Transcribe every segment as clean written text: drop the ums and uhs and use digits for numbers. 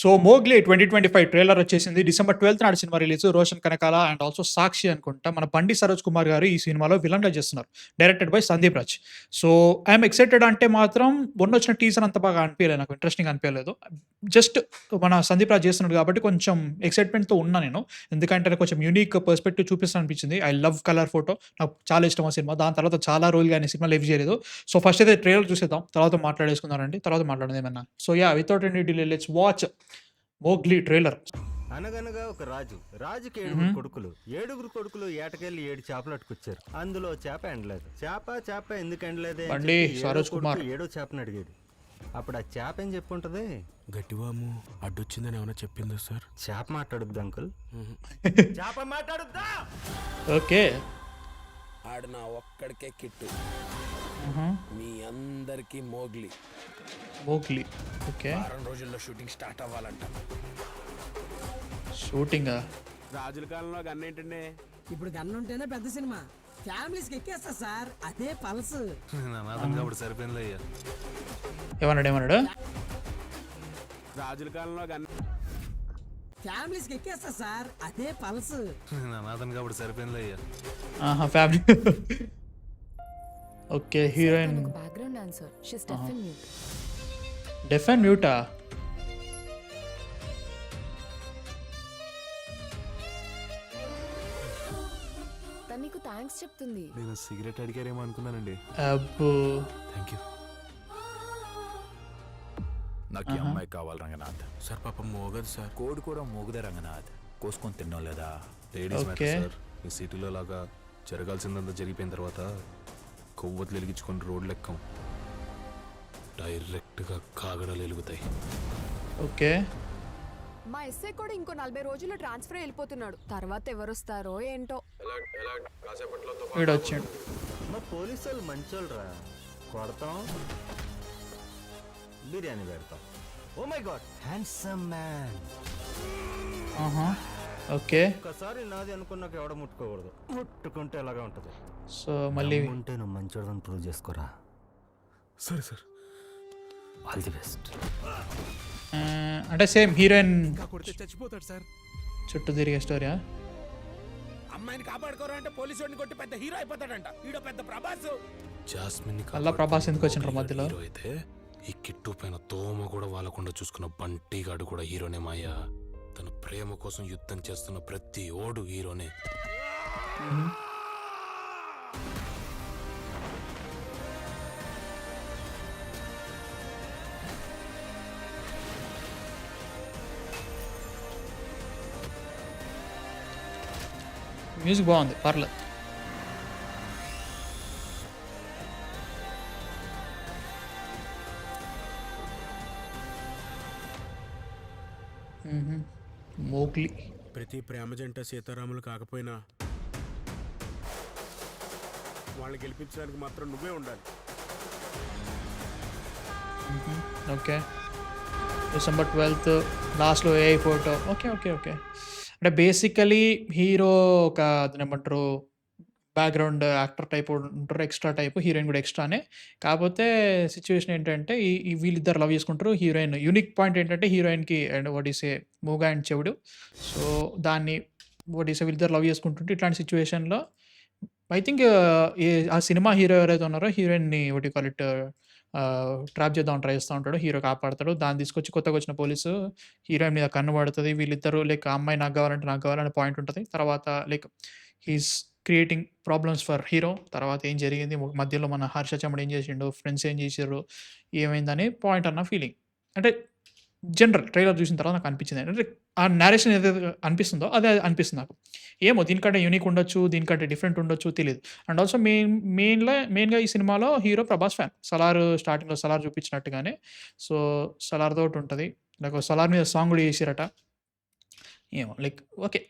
So 'Mowgli' 2025 trailer వచ్చేసింది. December 12థ్ నాడు cinema release. Roshan Kanakala and also Sakshi అనుకుంటా. మన బండి సరోజ్ కుమార్ గారు ఈ సినిమాలో విలన్‌గా చేస్తున్నారు. Directed by Sandeep Raj. So I'm excited అంటే మాత్రం మొన్నొచ్చిన టీజర్ అంత బాగా అనిపియలేదు నాకు. ఇంట్రెస్టింగ్ అనిపియలేదు. జస్ట్ మన సందీప్ రాజ్ చేస్తున్నాడు కాబట్టి కొంచెం ఎక్సైట్‌మెంట్‌తో ఉన్నా నేను. ఎందుకంటే కొంచెం యూనిక్ పర్స్పెక్టివ్ చూపిస్తాననిపించింది. I love colour photo. నాకు చాలా ఇష్టం ఆ సినిమా. దాని తర్వాత చాలా రోజులుగా ఆయన సినిమా లివ్ చేయలేదు. సో ఫస్ట్ అయితే ట్రైలర్ చూసేద్దాం. తర్వాత మాట్లాడేసుకుందామండి. తర్వాత మాట్లాడదాం ఏమన్నా. So without any delay let's watch 'Mowgli' trailer. అనగనగా ఒక రాజు. రాజుకి ఏడుగురు కొడుకులు ఏటకెళ్ళి 7 చేపలు అట్టుకొచ్చారు. అందులో చేప ఎండలేదు. చేప ఎందుకు ఎండలేదే అని బండి చెప్పి సరోజ్ కుమార్. ఏడో చేపని అడిగేది. అప్పుడు ఆ చేప ఏం చెప్పుంటది? గట్టివాము అడ్డొచ్చిందని ఏమైనా చెప్పిందా సార్? చేప మాట్లాడుద్ది అంకుల్. చేప మాట్లాడుద్దా? ఓకే. ఆడు నా ఒక్కడికే కిట్టు, హుహు. మీ అందరికీ మోగ్లీ. 'Mowgli' okay. వారం రోజుల్లో షూటింగ్ స్టార్ట్ అవ్వాలంట. షూటింగా? రాజుల కాలంలో గన్నేంటండి? ఇప్పుడు గన్ ఉంటేనే పెద్ద సినిమా. ఫ్యామిలీస్కి ఎక్కేస్తా సార్, అదే పల్స్. కాబట్టి సరిపోయింది అయ్యా. ఏమన్నాడు? రాజుల కాలంలో గన్ ఫ్యామిలీస్కి ఎక్కేస్తా సార్, అదే పల్స్. కాబట్టి సరిపోయింది అయ్యా. ఆహా! Family. Okay. Heroine background dancer. She's deaf and mute. Deaf and మ్యూటా? తను నీకు థ్యాంక్స్ చెప్తుంది. నేను సిగరెట్ అడిగారేమో అనుకున్నానండి. అబ్బో! Thank you. నాకు ఈ అమ్మాయి కావాలి రంగనాథ్. సార్ పాపం మోగదు సార్. కోడి కూడా మోగుదే రంగనాథ్. కోసుకొని తిన్నాం లేదా? Ladies okay. Matter sir. ఈ సిటీలో లాగా జరగాల్సిందంతా జరిగిపోయిన తర్వాత కొవ్వొత్తులు వెలిగించుకొని రోడ్లు ఎక్కం, డైరెక్ట్గా కాగడాలు వెలుగుతాయి. ఓకే. మా ఎస్ఐ కూడా ఇంకో 40 రోజుల్లో ట్రాన్స్ఫర్ వెళ్ళిపోతున్నాడు. తర్వాత ఎవరొస్తారో ఏంటో. వీడొచ్చాడు. మా పోలీసు వాళ్ళు మంచోళ్ళరా. కొడతాం, బిర్యానీ పెడతాం. Oh my god, handsome man. ఆహా! ఓకే. ఒక్కసారి నాది అనుకున్నాక ఎవడ ముట్టుకోకూడదు. ముట్టుకుంటే ఎలాగా ఉంటుంది? సో మళ్ళీ ఉంటే నువ్వు మంచోడని ప్రూవ్ చేసుకోరా. సరే సార్. All the best. అంటే సేమ్ హీరోయిన్ కొడితే చచ్చిపోతాడు సార్. చుట్టూ తిరిగే స్టోరీయా? అమ్మాయిని కాపాడుకోరా అంటే పోలీసు వాడిని కొట్టి పెద్ద హీరో అయిపోతాడంట. ఈడో పెద్ద ప్రభాస్. జాస్మిన్ మళ్ళా ప్రభాస్ ఎందుకు వచ్చిండ్రు మధ్యలో? హీరో అయితే ఈ కిట్టు పైన తోమ కూడా వాళ్ళకుండా చూసుకున్న బంటిగాడు కూడా హీరోనే మాయా. తన ప్రేమ కోసం యుద్ధం చేస్తున్న ప్రతి ఓడు హీరోనే. మ్యూజిక్ బాగుంది, పర్లేదు. మ్మ్. 'మోగ్లీ' ప్రతి ప్రేమ జంట సీతారాములు కాకపోయినా వాళ్ళని గెలిపించడానికి మాత్రం నువ్వే ఉండాలి. ఓకే. డిసెంబర్ 12th లాస్ట్లో ఏఐ ఫోటో. ఓకే. అంటే బేసికలీ హీరో ఒక అదేమంటారు బ్యాక్‌గ్రౌండ్ యాక్టర్ టైప్ ఉంటారు. Extra type. హీరోయిన్ కూడా ఎక్స్‌ట్రానే. కాకపోతే సిట్యుయేషన్ ఏంటంటే ఈ వీళ్ళిద్దరు లవ్ చేసుకుంటారు. హీరోయిన్ యూనిక్ పాయింట్ ఏంటంటే హీరోయిన్‌కి అండ్ వాట్ యూ సే మూగ అండ్ చెవుడు. సో దాన్ని వాట్ యూ సే వీళ్ళిద్దరు లవ్ చేసుకుంటుంటే ఇట్లాంటి సిట్యుయేషన్‌లో ఐ థింక్ ఆ సినిమా హీరో ఎవరైతే ఉన్నారో హీరోయిన్‌ని what you call it trap చేద్దామని ట్రై చేస్తా ఉంటాడు. హీరో కాపాడతాడు. దాన్ని తీసుకొచ్చి కొత్తగా వచ్చిన పోలీసు హీరోయిన్ మీద కన్ను పడుతది. వీళ్ళిద్దరూ లైక్ ఆ అమ్మాయి నాకు కావాలంటే నాకు కావాలనే పాయింట్ ఉంటది. తర్వాత like he's creating problems for hero. తర్వాత ఏం జరిగింది మధ్యలో మన హర్ష చమ్మడు ఏం చేసిండు, ఫ్రెండ్స్ ఏం చేసిర్రు, ఏమైందని పాయింట్ అన్న ఫీలింగ్. అంటే జనరల్ ట్రైలర్ చూసిన తర్వాత నాకు అనిపించింది. అంటే ఆ నేరేషన్ ఏదైతే అనిపిస్తుందో అదే అనిపిస్తుంది నాకు. ఏమో దీనికంటే యూనిక్ ఉండొచ్చు, దీనికంటే డిఫరెంట్ ఉండొచ్చు తెలీదు. అండ్ ఆల్సో మెయిన్‌గా ఈ సినిమాలో హీరో ప్రభాస్ ఫ్యాన్. 'సలార్' స్టార్టింగ్‌లో 'సలార్' చూపించినట్టుగానే సో 'సలార్' తోటుంటది. లైక్ 'సలార్' మీద సాంగ్ కూడా చేసిర్రట. ఏమో లైక్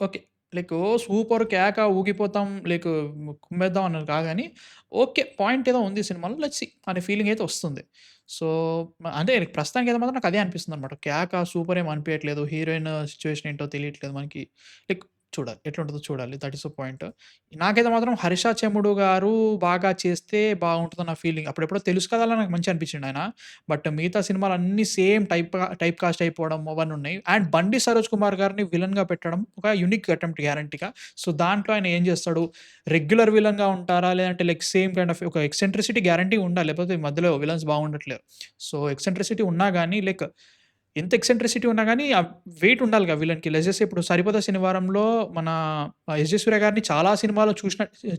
ఓకే. లైక్ సూపర్ కేక ఊగిపోతాం లైక్ కుమ్మేద్దాం అన్నది కాదు గానీ, ఓకే పాయింట్ ఏదో ఉంది సినిమాలో. లెట్స్ సీ అనే ఫీలింగ్ అయితే వస్తుంది. సో అంటే ప్రస్తుతానికి అయితే మాత్రం నాకు అదే అనిపిస్తుందనమాట. కేక సూపర్ ఏమి అనిపియట్లేదు. హీరోయిన్ సిట్యుయేషన్ ఏంటో తెలియట్లేదు మనకి. లైక్ చూడాలి. ఎట్లుంటదో చూడాలి. That is the point. నాకైతే మాత్రం 'హర్ష చెముడు' గారు బాగా చేస్తే బాగుంటదని నా ఫీలింగ్. అప్పుడెప్పుడో 'తెలుసు కదా' నాకు మంచిగా అనిపించిండు ఆయన. బట్ మిగతా సినిమాలన్నీ సేమ్ టైప్ కాస్ట్ అయిపోవడం అవన్నీ ఉన్నాయి. అండ్ 'బండి సరోజ్ కుమార్' గారిని విలన్‌గా పెట్టడం ఒక యూనిక్ అటెంప్ట్ గ్యారంటీగా. సో, దాంట్లో ఆయన ఏం చేస్తాడు? రెగ్యులర్ విలన్‌గా ఉంటారా? లేదంటే లైక్ సేమ్ కైండ్ ఆఫ్ ఒక ఎక్సెంట్రిసిటీ గ్యారంటీ ఉండాలి. లేకపోతే ఈ మధ్యలో విలన్స్ బాగుండట్లేరు. సో, ఎక్సెంట్రిసిటీ ఉన్నా గానీ లైక్ ఎంత ఎక్సెంట్రిసిటీ ఉన్నా గానీ ఆ వెయిట్ ఉండాలిగా విలన్‌కి. లెట్స్ జే ఇప్పుడు 'సరిపోద శనివారంలో' మన 'ఎస్.జే. సూర్య' గారిని చాలా సినిమాలో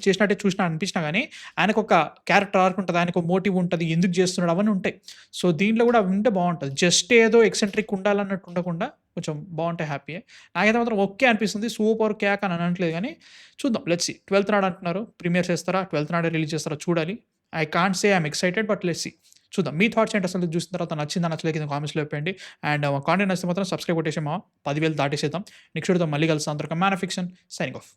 చేసినట్టే అనిపించినా గానీ, ఆయనకొక క్యారెక్టర్ ఆర్క్ ఉంటది. ఆయనకు మోటివ్ ఉంటది. ఎందుకు చేస్తున్నాడు అవన్నీ ఉంటాయి. సో, దీంట్లో కూడా అవి ఉంటే బావుంటది. జస్ట్ ఏదో ఎక్సెంట్రిక్ ఉండాలన్నట్టు ఉండకుండా కొంచెం బావుంటే హ్యాపీయే. నాకైతే మాత్రం ఓకే అనిపిస్తుంది. సూపర్ క్యాక్ అని అనట్లేదు గానీ, చూద్దాం. Let's see. 12థ్ నాడు అంటున్నారు. ప్రీమియర్ చేస్తారా? 12థ్ నాడే రిలీజ్ చేస్తారా? చూడాలి. I can't say I'm excited but let's see. చూద్దాం. మీ థాట్స్ ఏంటి అసలు చూసిన తర్వాత? నచ్చిందా? నచ్చలేదా? కింద కామెంట్స్‌లో చెప్పండి. అండ్ కాంటెంట్ నచ్చితే మాత్రం సబ్స్క్రైబ్ కొట్టేసేయి మామ. 10,000 దాటేసేద్దాం. నెక్స్ట్ వీడియోతో మళ్ళీ కలుస్తాం. అందరికీ man of fiction signing off.